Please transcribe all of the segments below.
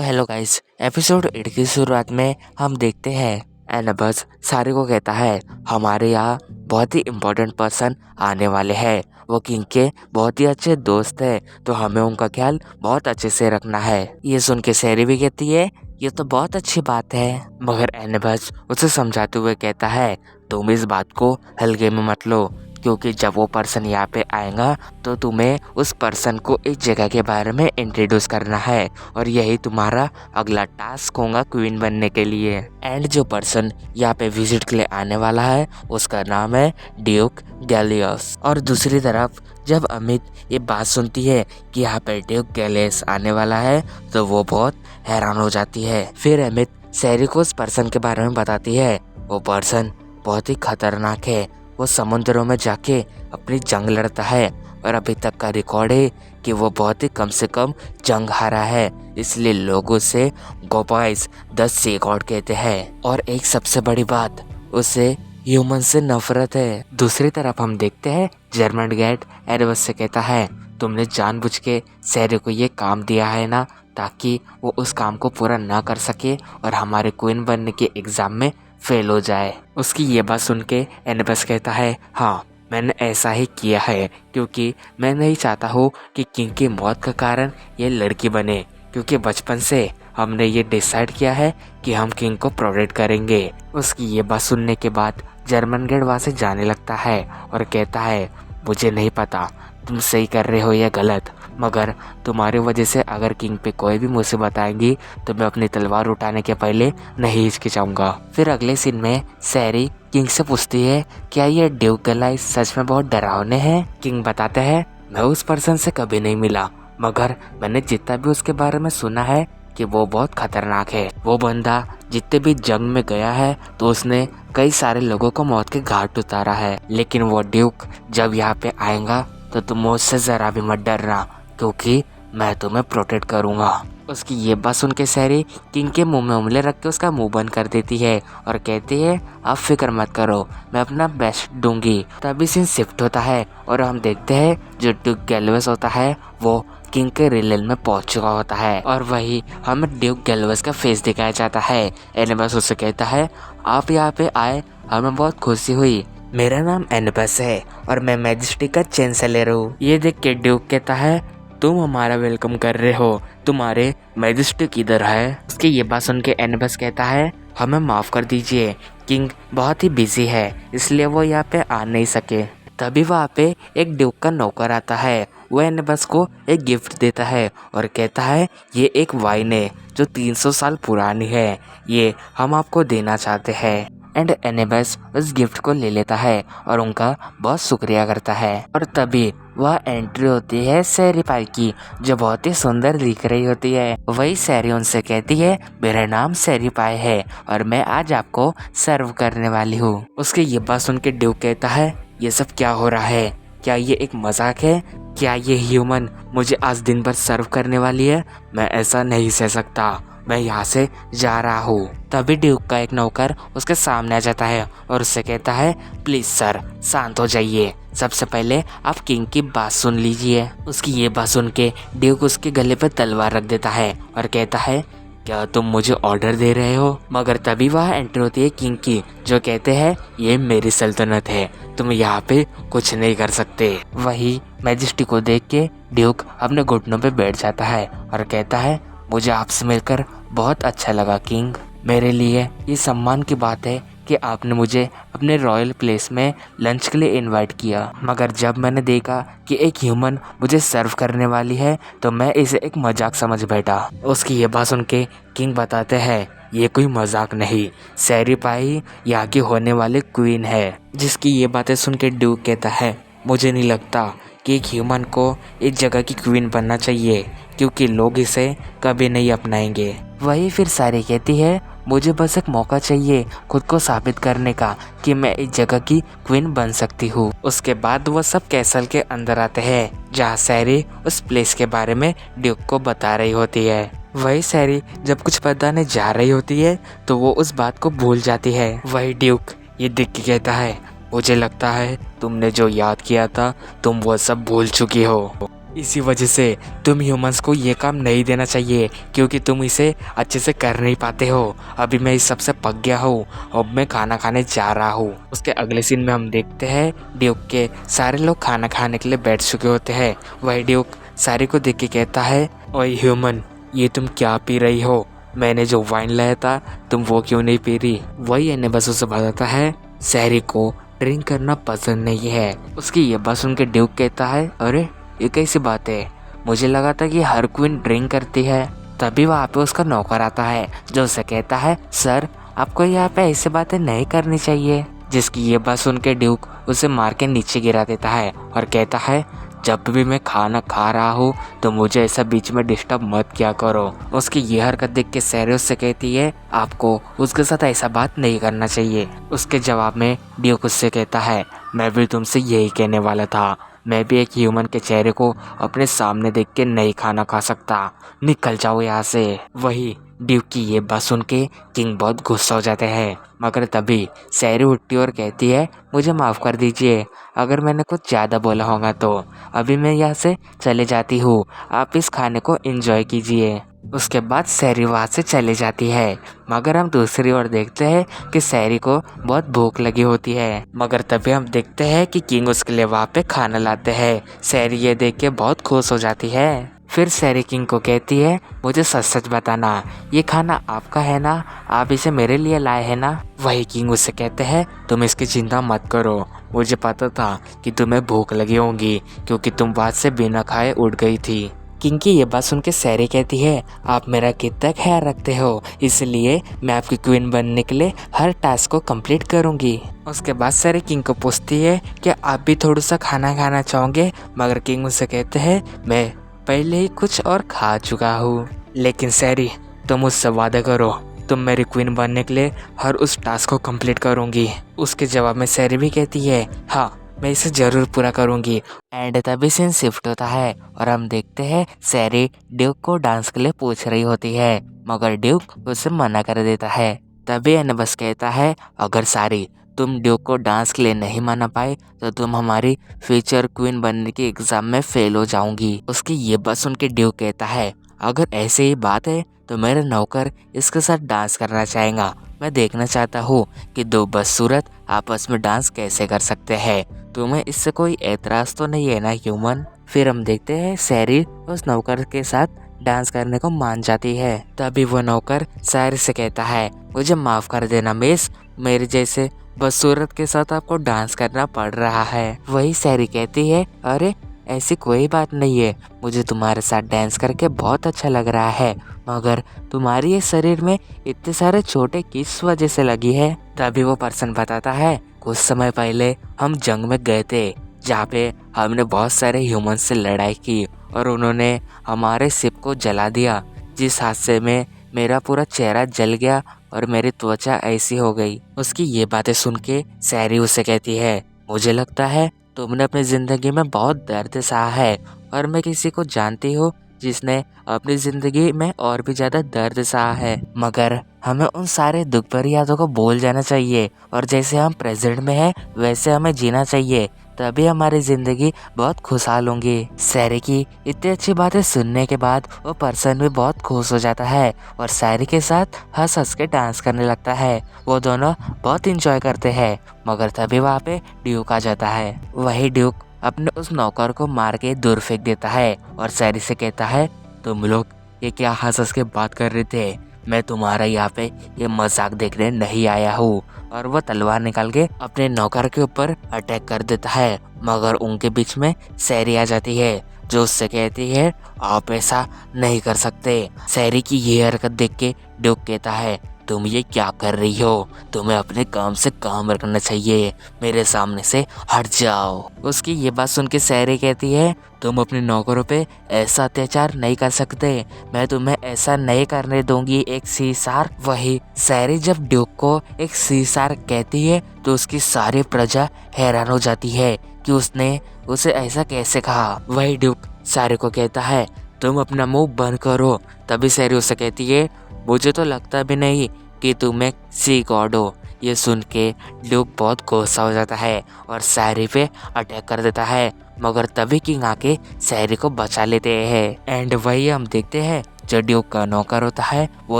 Hello guys, episode 8 की शुरुआत में हम देखते हैं एनाबस सारी को कहता है हमारे यहाँ बहुत ही इम्पोर्टेंट पर्सन आने वाले हैं। वो किंग के बहुत ही अच्छे दोस्त है, तो हमें उनका ख्याल बहुत अच्छे से रखना है। ये सुन के सैरी भी कहती है ये तो बहुत अच्छी बात है, मगर एनाबस उसे समझाते हुए कहता है तुम इस बात को हल्के में मत लो, क्योंकि जब वो पर्सन यहाँ पे आएगा तो तुम्हें उस पर्सन को इस जगह के बारे में इंट्रोड्यूस करना है और यही तुम्हारा अगला टास्क होगा क्वीन बनने के लिए। एंड जो पर्सन यहाँ पे विजिट के लिए आने वाला है उसका नाम है ड्यूक गैलियस। और दूसरी तरफ जब अमित ये बात सुनती है कि यहाँ पे ड्यूक गैलियस आने वाला है तो वो बहुत हैरान हो जाती है। फिर अमित सैरी को उस पर्सन के बारे में बताती है। वो पर्सन बहुत ही खतरनाक है, वो समुद्रों में जाके अपनी जंग लड़ता है और अभी तक का रिकॉर्ड है कि वो बहुत ही कम से कम जंग हारा है, इसलिए लोग उसे गोपाइस द सी गॉड कहते हैं। और एक सबसे बड़ी बात, उसे ह्यूमन से नफरत है। दूसरी तरफ हम देखते हैं जर्मनगेट एडवर्स से कहता है तुमने जानबूझ के सैरी को ये काम दिया है ना, ताकि वो उस काम को पूरा ना कर सके और हमारे क्वीन बनने के एग्जाम में फेल हो जाए। उसकी ये बात सुन के एनाबस कहता है हाँ मैंने ऐसा ही किया है, क्योंकि मैं नहीं चाहता हूँ कि किंग की मौत का कारण ये लड़की बने, क्योंकि बचपन से हमने ये डिसाइड किया है कि हम किंग को प्रोटेक्ट करेंगे। उसकी ये बात सुनने के बाद जर्मनगेट वहाँ से जाने लगता है और कहता है मुझे नहीं पता तुम सही कर रहे हो या गलत, मगर तुम्हारी वजह से अगर किंग पे कोई भी मुसीबत आएगी तो मैं अपनी तलवार उठाने के पहले नहीं हिचकिचाऊंगा। फिर अगले सीन में सैरी किंग से पूछती है क्या ये ड्यूक गैलियस सच में बहुत डरावने हैं। किंग बताते हैं मैं उस पर्सन से कभी नहीं मिला, मगर मैंने जितना भी उसके बारे में सुना है कि वो बहुत खतरनाक है। वो बंदा जितने भी जंग में गया है तो उसने कई सारे लोगों को मौत के घाट उतारा है, लेकिन वो ड्यूक जब यहाँ पे आएगा तो तुम मुझसे जरा भी मत डरना, क्योंकि मैं तुम्हें प्रोटेक्ट करूंगा। उसकी ये बात सुन के सैरी किंग के मुंह में उंगली रख के उसका मुंह बंद कर देती है और कहती है आप फिक्र मत करो, मैं अपना बेस्ट दूंगी। तभी सीन शिफ्ट होता है और हम देखते हैं जो ड्यूक गैलियस होता है वो किंग के रियल में पहुंच चुका होता है और वही हमें ड्यूक गैलियस का फेस दिखाया जाता है। एनाबस उससे कहता है आप यहाँ पे आए हमें बहुत खुशी हुई, मेरा नाम एनाबस है और मैं मैजेस्टी का चांसलर हूँ। ये देख के ड्यूक कहता है तुम हमारा वेलकम कर रहे हो, तुम्हारे मैजेस्टी किधर है। उसकी ये बात सुन के एनाबस कहता है हमें माफ कर दीजिए, किंग बहुत ही बिजी है इसलिए वो यहाँ पे आ नहीं सके। तभी वहाँ पे एक ड्यूक का नौकर आता है, वो एनाबस को एक गिफ्ट देता है और कहता है ये एक वाइन है जो 300 साल पुरानी है, ये हम आपको देना चाहते हैं। एंड एनाबस उस गिफ्ट को ले लेता है और उनका बहुत शुक्रिया करता है। और तभी वह एंट्री होती है सैरी पाई की, जो बहुत ही सुंदर दिख रही होती है। वही सैरी उनसे कहती है मेरा नाम सैरी पाई है और मैं आज आपको सर्व करने वाली हूँ। उसके ये बात सुन के ड्यूक कहता है ये सब क्या हो रहा है, क्या ये एक मजाक है, क्या ये ह्यूमन मुझे आज दिन भर सर्व करने वाली है, मैं ऐसा नहीं सह सकता, मैं यहाँ से जा रहा हूँ। तभी ड्यूक का एक नौकर उसके सामने आ जाता है और उससे कहता है प्लीज सर शांत हो जाइए, सबसे पहले आप किंग की बात सुन लीजिए। उसकी ये बात सुन के ड्यूक उसके गले पर तलवार रख देता है और कहता है क्या तुम मुझे ऑर्डर दे रहे हो। मगर तभी वह एंट्री होती है किंग की, जो कहते हैं ये मेरी सल्तनत है, तुम यहाँ पे कुछ नहीं कर सकते। वही मैजेस्टी को देख के ड्यूक अपने घुटनों पे बैठ जाता है और कहता है मुझे आपसे मिलकर बहुत अच्छा लगा किंग, मेरे लिए ये सम्मान की बात है कि आपने मुझे अपने रॉयल प्लेस में लंच के लिए इनवाइट किया, मगर जब मैंने देखा कि एक ह्यूमन मुझे सर्व करने वाली है तो मैं इसे एक मजाक समझ बैठा। उसकी ये बात सुन के किंग बताते हैं ये कोई मजाक नहीं, सैरी पाई यहाँ की होने वाली क्वीन है। जिसकी ये बातें सुन के ड्यूक कहता है मुझे नहीं लगता कि एक ह्यूमन को इस जगह की क्वीन बनना चाहिए, क्योंकि लोग इसे कभी नहीं अपनाएंगे। वही फिर सारी कहती है मुझे बस एक मौका चाहिए खुद को साबित करने का कि मैं इस जगह की क्वीन बन सकती हूँ। उसके बाद वो सब कैसल के अंदर आते हैं, जहाँ सैरी उस प्लेस के बारे में ड्यूक को बता रही होती है। वही सैरी जब कुछ बताने जा रही होती है तो वो उस बात को भूल जाती है। वही ड्यूक ये देख के कहता है मुझे लगता है तुमने जो याद किया था तुम वो सब भूल चुकी हो। इसी वजह से तुम ह्यूमंस को ये काम नहीं देना चाहिए क्योंकि तुम इसे अच्छे से कर नहीं पाते हो। अभी मैं इस सबसे पक गया हूँ, अब मैं खाना खाने जा रहा हूँ। उसके अगले सीन में हम देखते हैं ड्यूक के सारे लोग खाना खाने के लिए बैठ चुके होते हैं। वही ड्यूक सारी को देख के कहता है, ओए ह्यूमन, ये तुम क्या पी रही हो? मैंने जो वाइन लाया था तुम वो क्यों नहीं पी रही? वही एने बस उसे बताता है सैरी को ड्रिंक करना पसंद नहीं है। उसकी ये बात सुन के ड्यूक कहता है, अरे ये कैसी बात है? मुझे लगा था कि हर क्वीन ड्रिंक करती है। तभी वहाँ पे उसका नौकर आता है जो उसे कहता है, सर आपको यहाँ पे ऐसी बातें नहीं करनी चाहिए। जिसकी ये बात सुन के ड्यूक उसे मार के नीचे गिरा देता है और कहता है, जब भी मैं खाना खा रहा हूँ तो मुझे ऐसा बीच में डिस्टर्ब मत किया करो। उसकी ये हरकत देख के सैरी उससे कहती है, आपको उसके साथ ऐसा बात नहीं करना चाहिए। उसके जवाब में ड्यूक उससे कहता है, मैं भी तुमसे यही कहने वाला था। मैं भी एक ह्यूमन के चेहरे को अपने सामने देख के नहीं खाना खा सकता। निकल जाओ यहाँ से। वही ड्यूक की ये बात सुन के किंग बहुत गुस्सा हो जाते हैं, मगर तभी सैरी उठती और कहती है, मुझे माफ़ कर दीजिए अगर मैंने कुछ ज़्यादा बोला होगा तो। अभी मैं यहाँ से चले जाती हूँ, आप इस खाने को एंजॉय कीजिए। उसके बाद सैरी वहाँ से चले जाती है, मगर हम दूसरी ओर देखते हैं कि सैरी को बहुत भूख लगी होती है। मगर तभी हम देखते हैं कि किंग उसके लिए वहाँ पे खाना लाते हैं। सैरी ये देख के बहुत खुश हो जाती है। फिर सैरी किंग को कहती है, मुझे सच सच बताना, ये खाना आपका है ना? आप इसे मेरे लिए लाए हैं ना? वही किंग उससे कहते हैं, तुम इसकी चिंता मत करो, मुझे पता था कि तुम्हें भूख लगी होगी क्योंकि तुम बात से बिना खाए उड़ गई थी। किंग की ये बात सुन के सैरी कहती है, आप मेरा कितना ख्याल रखते हो, इसलिए मैं आपकी क्वीन बनने के लिए हर टास्क को कंप्लीट करूंगी। उसके बाद सैरी किंग को पूछती है कि आप भी थोड़ा सा खाना खाना चाहोगे? मगर किंग उससे कहते हैं, मैं पहले ही कुछ और खा चुका हूँ। लेकिन सैरी, तुम मुझसे वादा करो, तुम मेरी क्वीन बनने के लिए हर उस टास्क को कंप्लीट करूंगी। उसके जवाब में सैरी भी कहती है, हाँ मैं इसे जरूर पूरा करूंगी। एंड तभी सीन शिफ्ट होता है और हम देखते हैं सैरी ड्यूक को डांस के लिए पूछ रही होती है, मगर ड्यूक उसे मना कर देता है। तभी एनेबस कहता है, अगर सारी तुम ड्यूक को डांस के लिए नहीं माना पाए तो तुम हमारी फ्यूचर क्वीन बनने के एग्जाम में फेल हो जाऊंगी। उसकी ये बात सुन के ड्यूक कहता है, अगर ऐसे ही बात है तो मेरा नौकर इसके साथ डांस करना चाहेगा। मैं देखना चाहता हूँ कि दो बदसूरत आपस में डांस कैसे कर सकते हैं। तुम्हें इससे कोई एतराज तो नहीं है ना ह्यूमन? फिर हम देखते हैं सैरी उस नौकर के साथ डांस करने को मान जाती है। तभी वो नौकर सैरी से कहता है, मुझे माफ कर देना मिस, मेरे जैसे बदसूरत के साथ आपको डांस करना पड़ रहा है। वही सैरी कहती है, अरे ऐसी कोई बात नहीं है, मुझे तुम्हारे साथ डांस करके बहुत अच्छा लग रहा है, मगर तुम्हारी ये शरीर में इतने सारे चोटें किस वजह से लगी है? तभी वो पर्सन बताता है, कुछ समय पहले हम जंग में गए थे जहाँ पे हमने बहुत सारे ह्यूमन से लड़ाई की और उन्होंने हमारे शिप को जला दिया, जिस हादसे में मेरा पूरा चेहरा जल गया और मेरी त्वचा ऐसी हो गई। उसकी ये बातें सुन के सैरी उसे कहती है, मुझे लगता है तुमने अपनी ज़िंदगी में बहुत दर्द सहा है और मैं किसी को जानती हूँ जिसने अपनी ज़िंदगी में और भी ज़्यादा दर्द सहा है, मगर हमें उन सारे दुख भरी यादों को भूल जाना चाहिए और जैसे हम प्रेजेंट में हैं वैसे हमें जीना चाहिए, तभी हमारी ज़िंदगी बहुत खुशहाल होंगी। सैरी की इतनी अच्छी बातें सुनने के बाद वो पर्सन भी बहुत खुश हो जाता है और सैरी के साथ हंस हंस के डांस करने लगता है। वो दोनों बहुत इंजॉय करते हैं, मगर तभी वहाँ पे ड्यूक आ जाता है। वही ड्यूक अपने उस नौकर को मार के दूर फेंक देता है और सैरी से कहता है, तुम लोग ये क्या हंस हंस के बात कर रहे थे? मैं तुम्हारा यहाँ पे ये मजाक देखने नहीं आया हूँ। और वो तलवार निकाल के अपने नौकर के ऊपर अटैक कर देता है, मगर उनके बीच में सैरी आ जाती है जो उससे कहती है, आप ऐसा नहीं कर सकते। सैरी की ये हरकत देख के ड्यूक कहता है, तुम ये क्या कर रही हो? तुम्हें अपने काम से काम रखना चाहिए, मेरे सामने से हट जाओ। उसकी ये बात सुन के सैरी कहती है, तुम अपने नौकरों पे ऐसा अत्याचार नहीं कर सकते, मैं तुम्हें ऐसा नहीं करने दूंगी एक सीसार। वही सैरी जब ड्यूक को एक सीसार कहती है तो उसकी सारी प्रजा हैरान हो जाती है कि उसने उसे ऐसा कैसे कहा। वही ड्यूक सैरी को कहता है, तुम अपना मुंह बंद करो। तभी सैरी उसे कहती है, मुझे तो लगता भी नहीं कि तुम एक सी गॉड हो, ये सुन के ड्यूक बहुत गुस्सा हो जाता है और सैरी पे अटैक कर देता है, मगर तभी किंग आके सैरी को बचा लेते हैं। एंड वही हम देखते हैं जो ड्यूक का नौकर होता है वो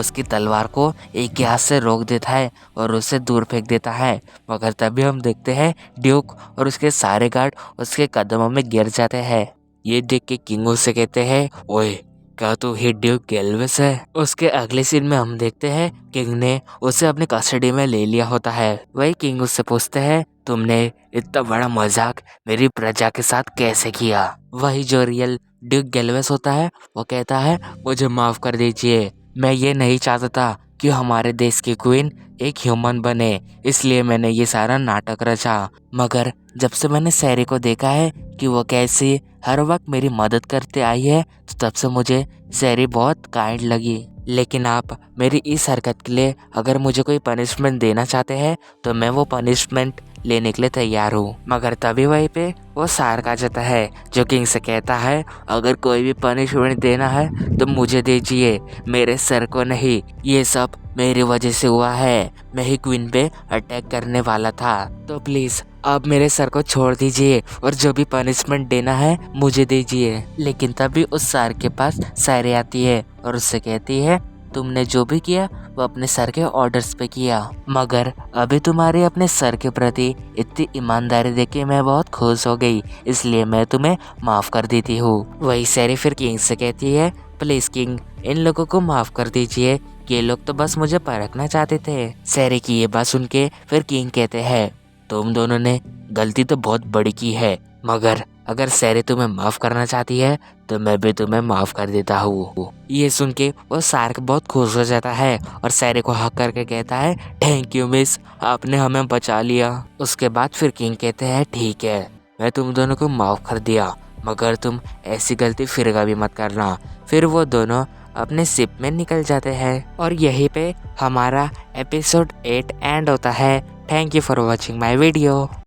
उसकी तलवार को एक गैस से रोक देता है और उसे दूर फेंक देता है, मगर तभी हम देखते हैं ड्यूक और उसके सारे गार्ड उसके कदमों में गिर जाते हैं। ये देख के किंग उससे कहते हैं, ओए क्या तू ही ड्यूक गैल्वेस है? उसके अगले सीन में हम देखते हैं किंग ने उसे अपनी कस्टडी में ले लिया होता है। वही किंग उससे पूछते हैं, तुमने इतना बड़ा मजाक मेरी प्रजा के साथ कैसे किया? वही जो रियल ड्यूक गैल्वेस होता है वो कहता है, मुझे माफ कर दीजिए, मैं ये नहीं चाहता था कि हमारे देश की क्वीन एक ह्यूमन बने, इसलिए मैंने ये सारा नाटक रचा। मगर जब से मैंने सैरी को देखा है कि वो कैसे हर वक्त मेरी मदद करते आई है, तो तब से मुझे सैरी बहुत काइंड लगी। लेकिन आप मेरी इस हरकत के लिए अगर मुझे कोई पनिशमेंट देना चाहते हैं तो मैं वो पनिशमेंट लेने के लिए तैयार हूँ। मगर तभी वहीं पे वो सार्क आ जाता है जो किंग से कहता है, अगर कोई भी पनिशमेंट देना है तो मुझे दीजिए, मेरे सर को नहीं। ये सब मेरी वजह से हुआ है, मैं ही क्वीन पे अटैक करने वाला था, तो प्लीज आप मेरे सर को छोड़ दीजिए और जो भी पनिशमेंट देना है मुझे दीजिए। लेकिन तभी उस सार्क के पास सैरी आती है और उससे कहती है, तुमने जो भी किया वो अपने सर के ऑर्डर्स पे किया, मगर अभी तुम्हारे अपने सर के प्रति इतनी ईमानदारी देख के मैं बहुत खुश हो गई, इसलिए मैं तुम्हें माफ कर देती हूँ। वही सैरी फिर किंग से कहती है, प्लीज किंग इन लोगों को माफ कर दीजिए, ये लोग तो बस मुझे परखना चाहते थे। सैरी की ये बात सुन के फिर किंग कहते हैं, तुम दोनों ने गलती तो बहुत बड़ी की है, मगर अगर सैरी तुम्हें माफ करना चाहती है तो मैं भी तुम्हें माफ कर देता हूँ। ये सुन के वो सार्क बहुत खुश हो जाता है और सैरी को हक करके कहता है, थैंक यू मिस, आपने हमें बचा लिया। उसके बाद फिर किंग कहते हैं, ठीक है मैं तुम दोनों को माफ कर दिया, मगर तुम ऐसी गलती फिर कभी मत करना। फिर वो दोनों अपने शिप में निकल जाते हैं और यहीं पे हमारा एपिसोड 8 एंड होता है। Thank you for watching my video.